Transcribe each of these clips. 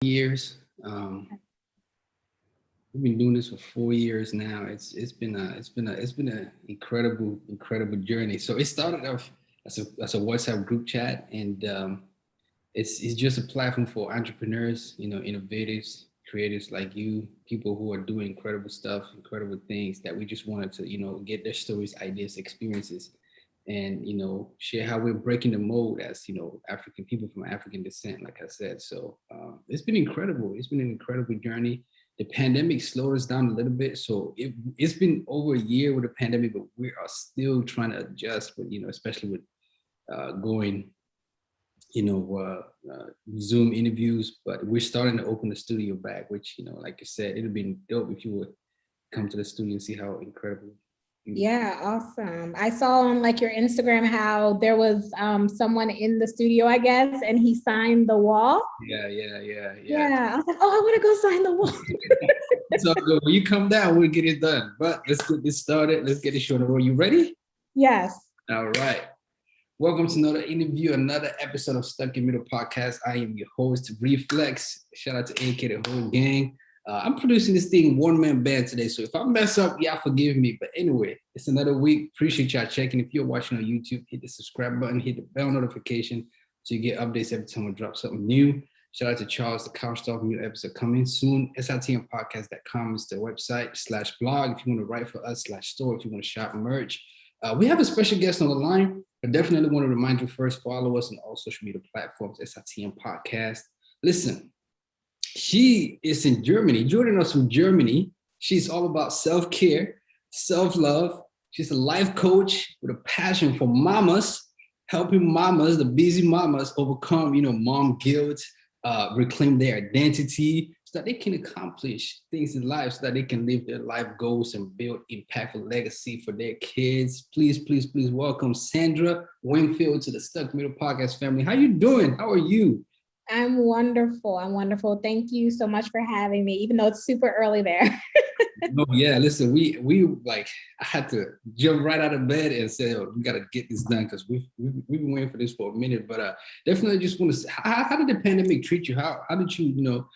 years. We've been doing this for 4 years now. It's been an incredible journey. So it started off as a WhatsApp group chat, and it's just a platform for entrepreneurs, innovators, creatives like you, people who are doing incredible stuff, incredible things that we just wanted to, get their stories, ideas, experiences, and share how we're breaking the mold as African people from African descent, like I said. So it's been incredible. It's been an incredible journey. The pandemic slowed us down a little bit, so it's been over a year with the pandemic, but we are still trying to adjust. But especially with going Zoom interviews, but we're starting to open the studio back, which, like I said, it'd be dope if you would come to the studio and see how incredible. Yeah, awesome. I saw on like your Instagram how there was someone in the studio, I guess, and he signed the wall. Yeah. Yeah, I was like, oh, I want to go sign the wall. So when you come down, we'll get it done. But let's get this started. Let's get the show on the road. You ready? Yes. All right. Welcome to another interview, another episode of SitM Podcast. I am your host, Reflex. Shout out to AK, the whole gang. I'm producing this thing one-man band today, so if I mess up, y'all forgive me. But anyway, it's another week. Appreciate y'all checking. If you're watching on YouTube, hit the subscribe button, hit the bell notification so you get updates every time I drop something new. Shout out to Charles, the couch talk, new episode coming soon. SitMpodcast.com is the website /blog if you want to write for us /store if you want to shop merch. We have a special guest on the line. I definitely want to remind you first, follow us on all social media platforms, SitM Podcast. Listen, she is in Germany, joining us from Germany. She's all about self-care, self-love. She's a life coach with a passion for mamas, helping mamas, the busy mamas, overcome, mom guilt, reclaim their identity so that they can accomplish things in life, so that they can live their life goals and build impactful legacy for their kids. Please welcome Sandra Wingfield to the SitM Podcast family. How you doing? How are you? I'm wonderful. Thank you so much for having me, even though it's super early there. Oh yeah, listen, we like, I had to jump right out of bed and say, oh, we got to get this done because we've been waiting for this for a minute. But definitely just want to say, how did the pandemic treat you? How did you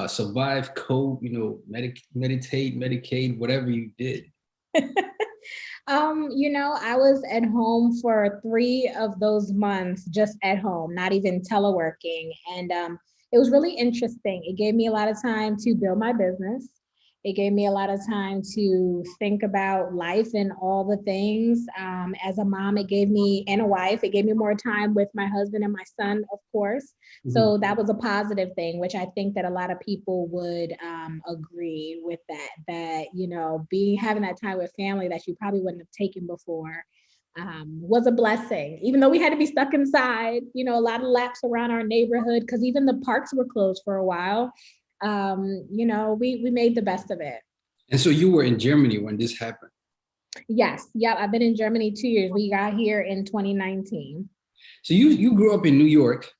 survive, cope, meditate, medicate, whatever you did? I was at home for 3 of those months, just at home, not even teleworking. And it was really interesting. It gave me a lot of time to build my business. It gave me a lot of time to think about life and all the things. As a mom, and a wife, it gave me more time with my husband and my son, of course. Mm-hmm. So that was a positive thing, which I think that a lot of people would agree with that, having that time with family that you probably wouldn't have taken before was a blessing, even though we had to be stuck inside, a lot of laps around our neighborhood because even the parks were closed for a while. We made the best of it. And so you were in Germany when this happened? Yes. Yeah. I've been in Germany 2 years. We got here in 2019. So you grew up in New York,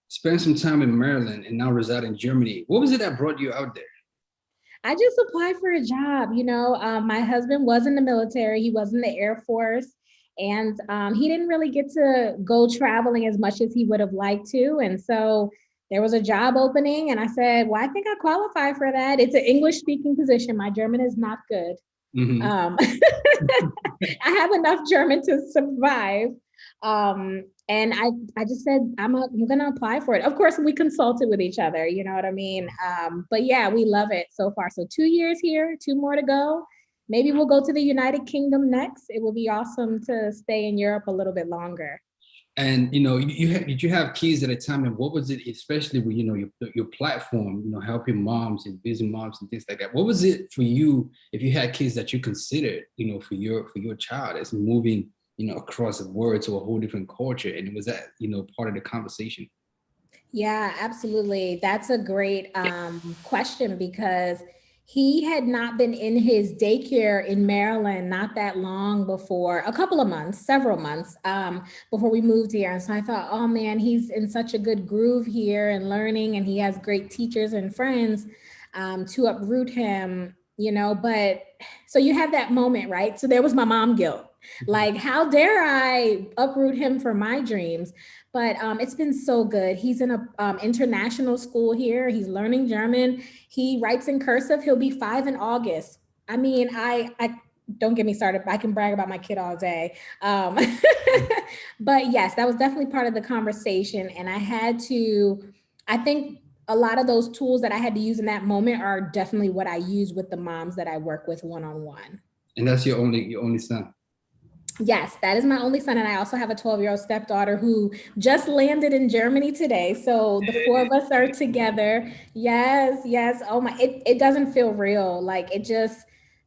spent some time in Maryland, and now reside in Germany. What was it that brought you out there? I just applied for a job. My husband was in the military. He was in the Air Force, and he didn't really get to go traveling as much as he would have liked to. And so there was a job opening and I said, well, I think I qualify for that. It's an English speaking position. My German is not good. Mm-hmm. I have enough German to survive. And I just said, I'm going to apply for it. Of course, we consulted with each other, you know what I mean? But yeah, we love it so far. So 2 years here, 2 more to go. Maybe we'll go to the United Kingdom next. It will be awesome to stay in Europe a little bit longer. And did you have kids at a time, and what was it, especially with your platform, helping moms and busy moms and things like that? What was it for you if you had kids that you considered, for your child as moving, across the world to a whole different culture? And was that part of the conversation? Yeah, absolutely. That's a great question because he had not been in his daycare in Maryland not that long before, several months before we moved here. And so I thought, oh man, he's in such a good groove here and learning, and he has great teachers and friends to uproot him, but so you have that moment, right? So there was my mom guilt. Like, how dare I uproot him for my dreams? But it's been so good. He's in a international school here. He's learning German. He writes in cursive. He'll be 5 in August. I mean, I don't get me started. I can brag about my kid all day. But yes, that was definitely part of the conversation. And I think a lot of those tools that I had to use in that moment are definitely what I use with the moms that I work with one-on-one. And that's your only son? Yes, that is my only son. And I also have a 12-year-old stepdaughter who just landed in Germany today. So the four of us are together. Yes, yes. Oh my, it doesn't feel real. Like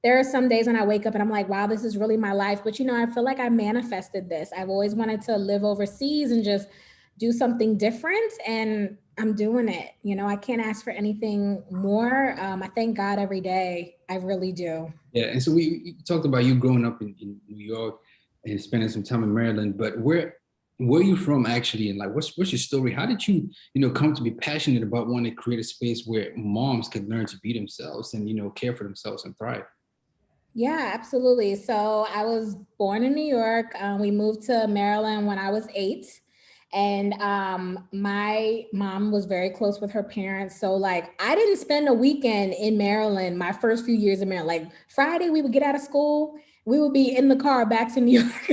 there are some days when I wake up and I'm like, wow, this is really my life. But I feel like I manifested this. I've always wanted to live overseas and just do something different. And I'm doing it. I can't ask for anything more. I thank God every day. I really do. Yeah. And so we talked about you growing up in New York and spending some time in Maryland, but where are you from actually? And like, what's your story? How did you come to be passionate about wanting to create a space where moms could learn to be themselves and, care for themselves and thrive? Yeah, absolutely. So I was born in New York. We moved to Maryland when I was 8. And my mom was very close with her parents. So like I didn't spend a weekend in Maryland my first few years in Maryland. Like Friday, we would get out of school, we would be in the car back to New York.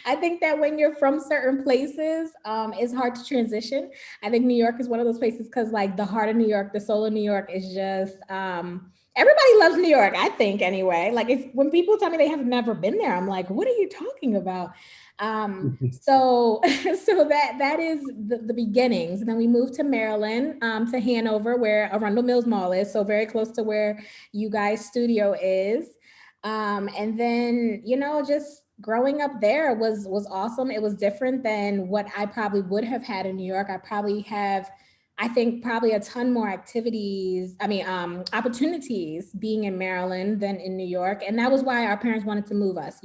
I think that when you're from certain places, it's hard to transition. I think New York is one of those places because like the heart of New York, the soul of New York is just everybody loves New York, I think anyway. Like when people tell me they have never been there, I'm like, what are you talking about? So that is the beginnings. And then we moved to Maryland, to Hanover, where Arundel Mills Mall is. So very close to where you guys' studio is. And then, just growing up there was awesome. It was different than what I probably would have had in New York. I think probably a ton more opportunities being in Maryland than in New York. And that was why our parents wanted to move us,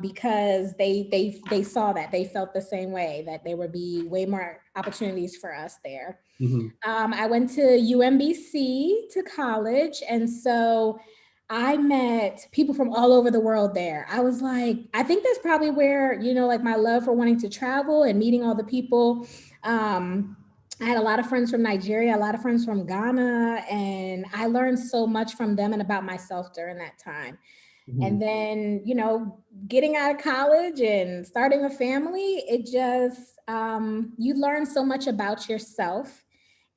because they saw that, they felt the same way, that there would be way more opportunities for us there. Mm-hmm. I went to UMBC to college. And so I met people from all over the world there. I was like, I think that's probably where, like my love for wanting to travel and meeting all the people. I had a lot of friends from Nigeria, a lot of friends from Ghana, and I learned so much from them and about myself during that time. Mm-hmm. And then, getting out of college and starting a family, it just, you learn so much about yourself,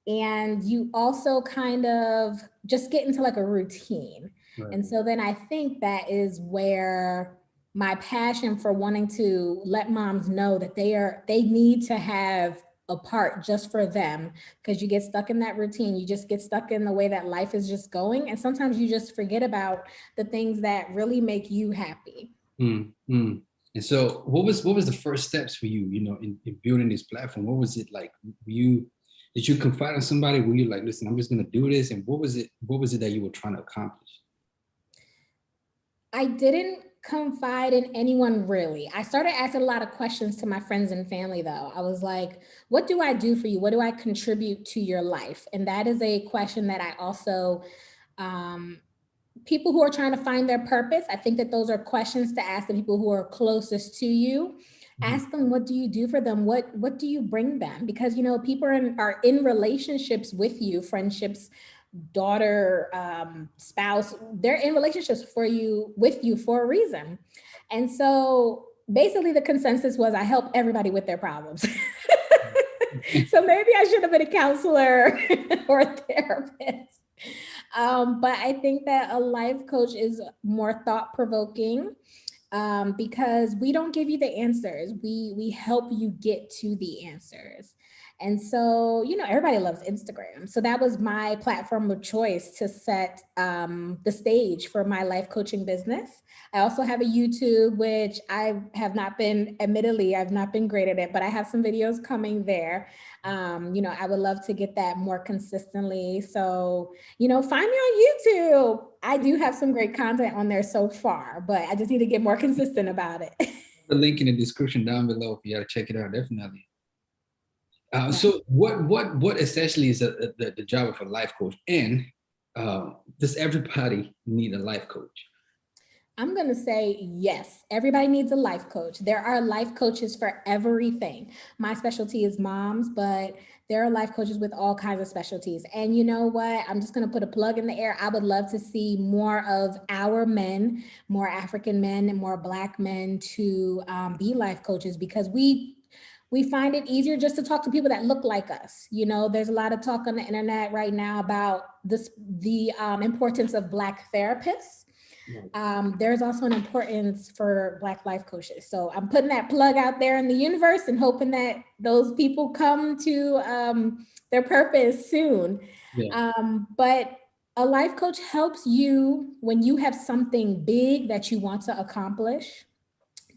and you also kind of just get into like a routine. Right. And so then I think that is where my passion for wanting to let moms know that they need to have a part just for them, because you get stuck in that routine. You just get stuck in the way that life is just going. And sometimes you just forget about the things that really make you happy. Mm-hmm. And so what was the first steps for you, in building this platform? What was it like? Did you confide in somebody? Were you like, listen, I'm just going to do this? And what was it that you were trying to accomplish? I didn't confide in anyone really. I started asking a lot of questions to my friends and family though. I was like, what do I do for you? What do I contribute to your life? And that is a question that I also, people who are trying to find their purpose, I think that those are questions to ask the people who are closest to you. Ask them, what do you do for them? What do you bring them? Because, people are in relationships with you, friendships, daughter, spouse, they're in relationships with you for a reason. And so basically the consensus was I help everybody with their problems. So maybe I should have been a counselor or a therapist. But I think that a life coach is more thought-provoking. Because we don't give you the answers. We help you get to the answers. And so, everybody loves Instagram. So that was my platform of choice to set the stage for my life coaching business. I also have a YouTube, which I've not been great at it, but I have some videos coming there. I would love to get that more consistently. So, find me on YouTube. I do have some great content on there so far, but I just need to get more consistent about it. The link in the description down below if you got to check it out, definitely. So what essentially is the job of a life coach? And does everybody need a life coach? I'm going to say yes. Everybody needs a life coach. There are life coaches for everything. My specialty is moms, but there are life coaches with all kinds of specialties. And you know what? I'm just going to put a plug in the air. I would love to see more of our men, more African men and more Black men to be life coaches, because we find it easier just to talk to people that look like us. You know, there's a lot of talk on the internet right now about the importance of Black therapists. There's also an importance for Black life coaches. So I'm putting that plug out there in the universe and hoping that those people come to their purpose soon. Yeah. But a life coach helps you when you have something big that you want to accomplish.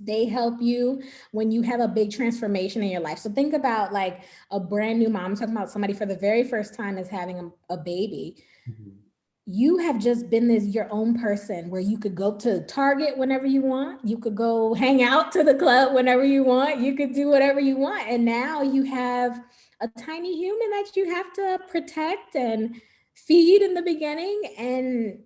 They help you when you have a big transformation in your life. So think about like a brand new mom. I'm talking about somebody for the very first time is having a baby. Mhm. You have just been this your own person where you could go to Target whenever you want. You could go hang out to the club whenever you want. You could do whatever you want. And now you have a tiny human that you have to protect and feed in the beginning, and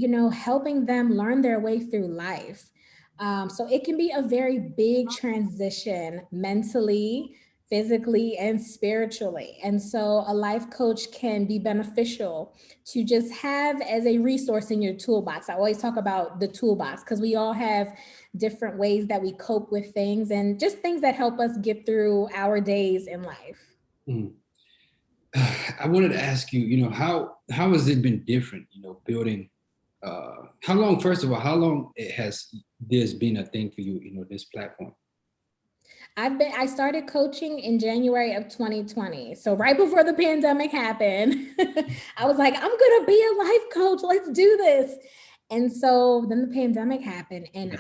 you know, helping them learn their way through life. So it can be a very big transition mentally, physically, and spiritually. And so a life coach can be beneficial to just have as a resource in your toolbox. I always talk about the toolbox because we all have different ways that we cope with things and just things that help us get through our days in life. Mm. I wanted to ask you, how has it been different, building, how long, first of all, how long it has this been a thing for you, this platform? I started coaching in January of 2020. So right before the pandemic happened, I was like, I'm gonna be a life coach. Let's do this. And so then the pandemic happened, and this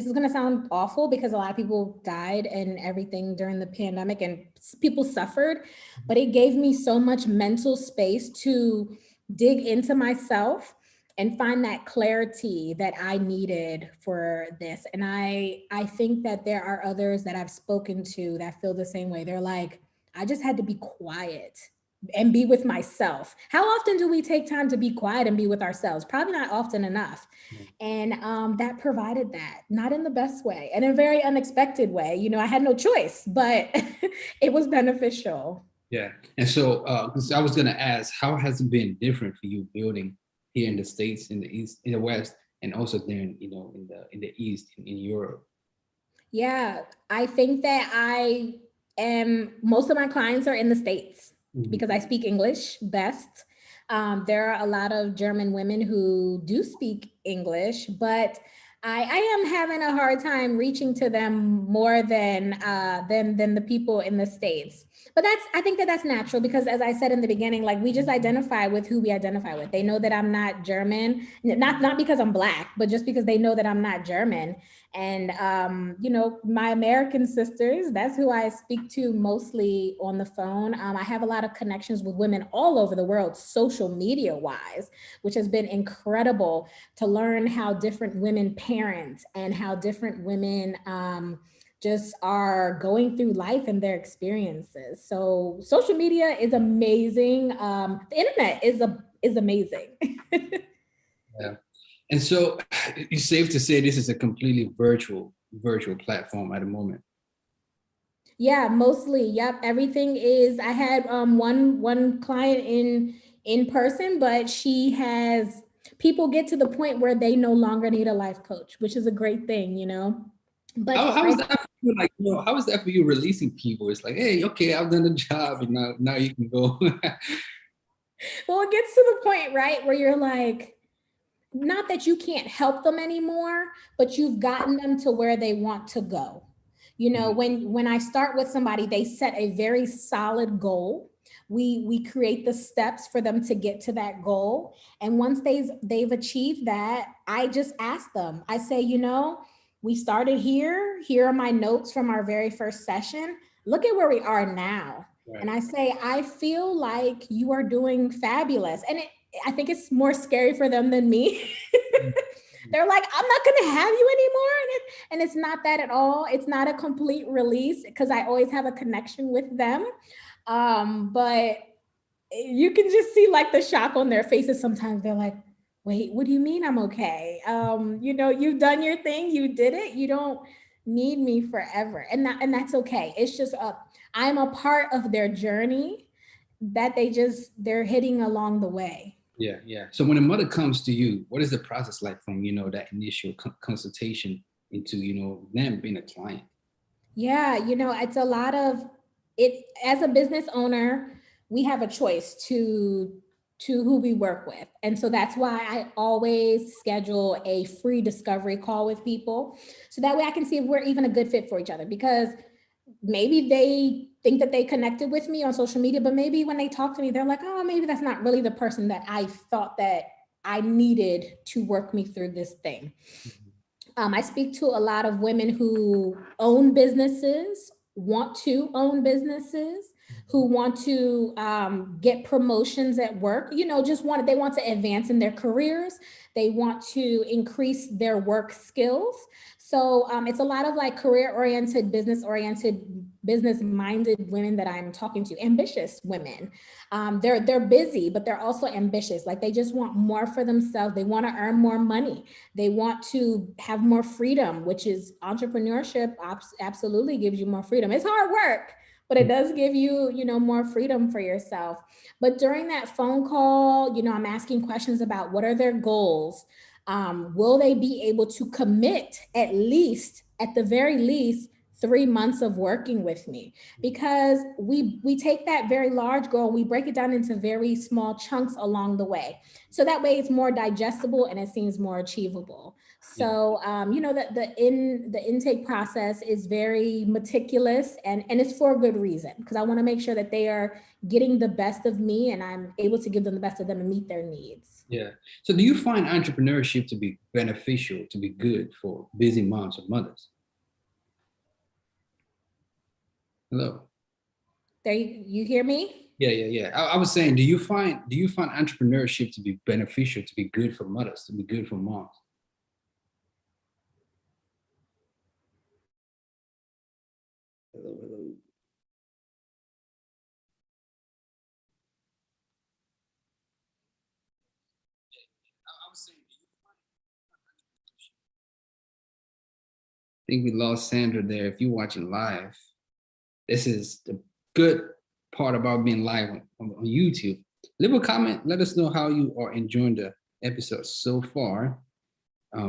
is going to sound awful because a lot of people died and everything during the pandemic and people suffered, but it gave me so much mental space to dig into myself and find that clarity that I needed for this. And I think that there are others that I've spoken to that feel the same way. They're like, I just had to be quiet and be with myself. How often do we take time to be quiet and be with ourselves? Probably not often enough. And that provided that, not in the best way, and in a very unexpected way. You know, I had no choice, but it was beneficial. Yeah. And so, 'cause I was going to ask, how has it been different for you building here in the States, in the East, in the West, and also then, in the East, in Europe? Yeah, I think that most of my clients are in the States Mhm. because I speak English best. There are a lot of German women who do speak English, but I am having a hard time reaching to them more than the people in the States. But I think that that's natural because, as I said in the beginning, like we just identify with who we identify with. They know that I'm not German, not because I'm Black, but just because they know that I'm not German. And, you know, my American sisters, that's who I speak to mostly on the phone. I have a lot of connections with women all over the world, social media wise, which has been incredible to learn how different women parent and how different women just are going through life and their experiences. So social media is amazing. The internet is amazing. Yeah. And so it's safe to say this is a completely virtual platform at the moment. Yeah, mostly. Yep. Everything is, I had one client in person, but she has people get to the point where they no longer need a life coach, which is a great thing, you know. But How is that for you? Like, how is that for you releasing people? It's like, hey, okay, I've done the job, and now you can go. well, it gets to the point, right, where you're like, not that you can't help them anymore, but you've gotten them to where they want to go. You know, when I start with somebody, they set a very solid goal. We create the steps for them to get to that goal. And once they've achieved that, I just ask them. I say, you know, we started here. Here are my notes from our very first session. Look at where we are now. And Right. I say, I feel like you are doing fabulous. And I think it's more scary for them than me. They're like, I'm not going to have you anymore. And it's not that at all. It's not a complete release because I always have a connection with them. But you can just see like the shock on their faces. Sometimes they're like, wait, what do you mean I'm okay? You've done your thing, you did it. You don't need me forever. And that's okay. It's just I'm a part of their journey that they're hitting along the way. Yeah, yeah. So when a mother comes to you, what is the process like from, that initial consultation into, them being a client? Yeah, it's a lot of it. As a business owner, we have a choice to who we work with. And so that's why I always schedule a free discovery call with people. So that way I can see if we're even a good fit for each other, because maybe they think that they connected with me on social media, but maybe when they talk to me, they're like, oh, maybe that's not really the person that I thought that I needed to work me through this thing. I speak to a lot of women who own businesses, want to own businesses, who want to get promotions at work. They want to advance in their careers. They want to increase their work skills. So it's a lot of like career oriented, business minded women that I'm talking to, ambitious women. They're busy, but they're also ambitious. Like they just want more for themselves. They want to earn more money. They want to have more freedom, which is entrepreneurship absolutely gives you more freedom. It's hard work, but it does give you, more freedom for yourself. But during that phone call, I'm asking questions about what are their goals. Will they be able to commit at the very least, 3 months of working with me? Because we take that very large goal, we break it down into very small chunks along the way, so that way it's more digestible and it seems more achievable. Yeah. So that the intake process is very meticulous, and it's for a good reason, because I want to make sure that they are getting the best of me and I'm able to give them the best of them and meet their needs. Yeah. So do you find entrepreneurship to be beneficial, to be good for busy moms or mothers? Hello. There you hear me? Yeah, yeah, yeah. I was saying, do you find entrepreneurship to be beneficial, to be good for mothers, to be good for moms? Hello, hello. I was saying, I think we lost Sandra there. If you're watching live, this is the good part about being live on YouTube. Leave a comment. Let us know how you are enjoying the episode so far.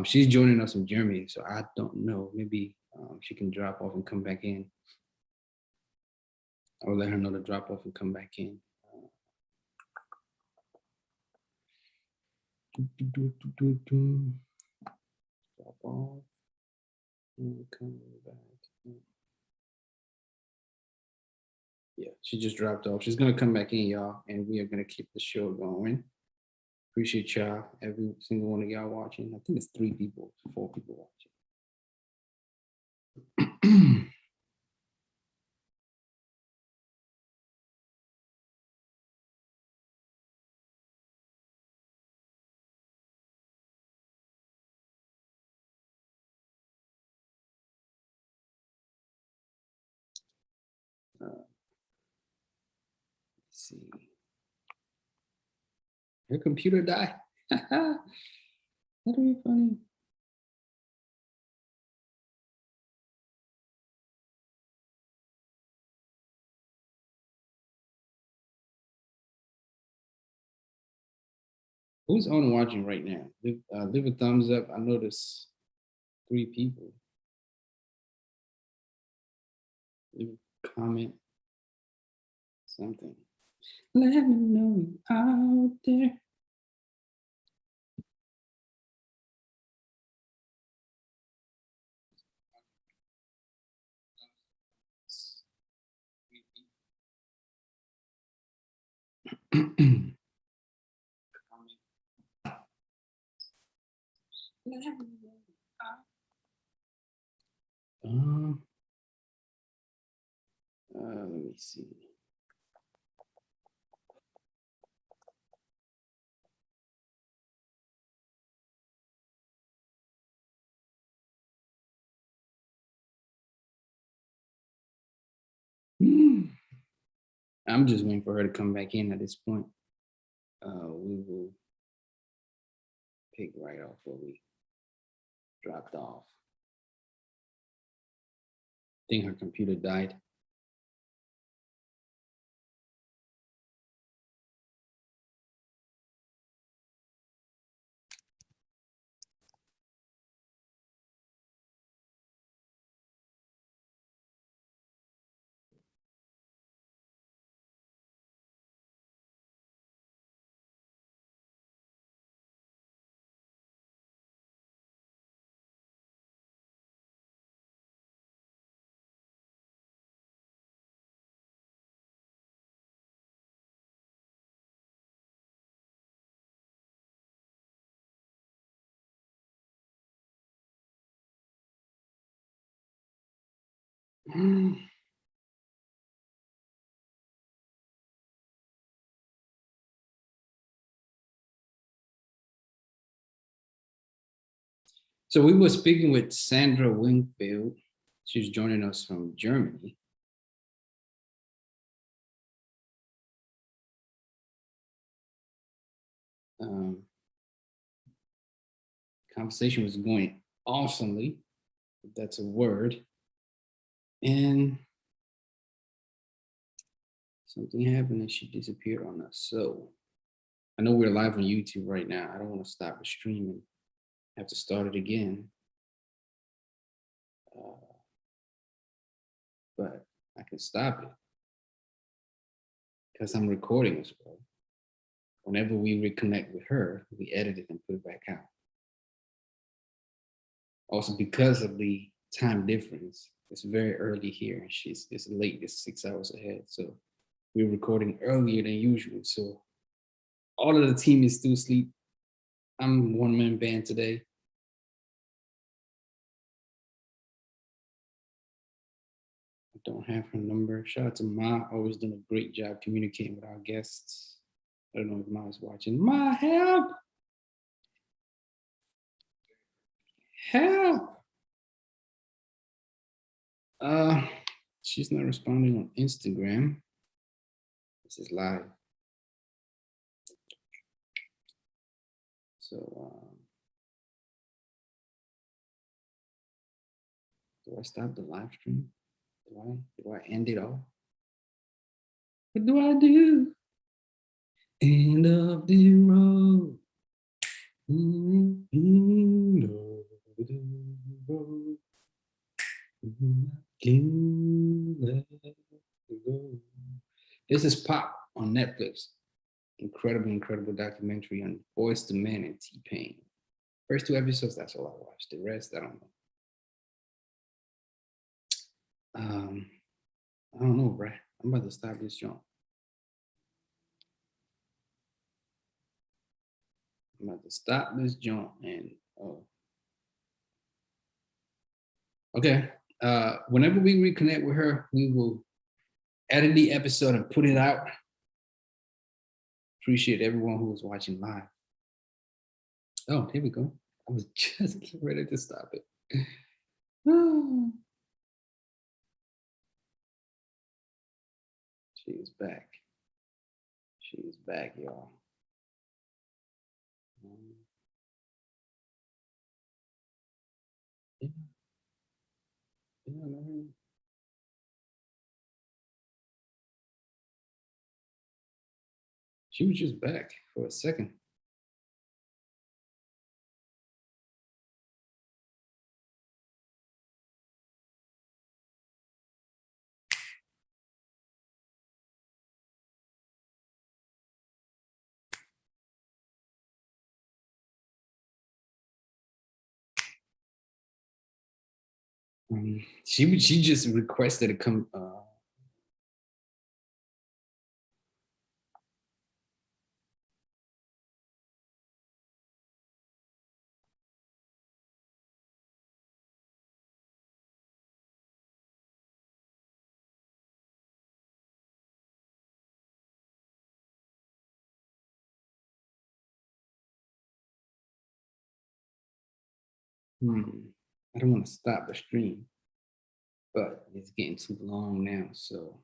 She's joining us from Germany, so I don't know. Maybe she can drop off and come back in. I'll let her know to drop off and come back in. Drop off and come back. Yeah, she just dropped off. She's gonna come back in, y'all, and we are gonna keep the show going. Appreciate y'all, every single one of y'all watching. I think it's 4 people watching. Let's see. Your computer died. That'll be funny. Who's on watching right now? Leave a thumbs up. I noticed 3 people. Leave a comment, something. Let me know you out there. um, let me see. I'm just waiting for her to come back in at this point. We will pick right off where we dropped off. I think her computer died. So we were speaking with Sandra Wingfield. She's joining us from Germany. Conversation was going awesomely, if that's a word. And something happened and she disappeared on us. So I know we're live on YouTube right now. I don't want to stop the stream and have to start it again. But I can stop it because I'm recording as well. Whenever we reconnect with her, we edit it and put it back out. Also, because of the time difference, it's very early here and it's late, it's 6 hours ahead. So we're recording earlier than usual. So all of the team is still asleep. I'm one-man band today. I don't have her number. Shout out to Ma, always done a great job communicating with our guests. I don't know if Ma is watching. Ma, help! Help! She's not responding on Instagram. This is live. So, do I stop the live stream? Do I end it all? What do I do? End of the road. End of the road. Can't let it go. This is Pop on Netflix. Incredible documentary on Boyz II Men and T-Pain. First 2 episodes, that's all I watched. The rest, I don't know. I don't know, bruh. I'm about to stop this joint. I'm about to stop this joint and okay. Whenever we reconnect with her, we will edit the episode and put it out. Appreciate everyone who was watching live. Oh, here we go. I was just getting ready to stop it. She is back. She is back, y'all. Yeah. Yeah, man. She was just back for a second. She just requested to come. I don't want to stop the stream, but it's getting too long now. So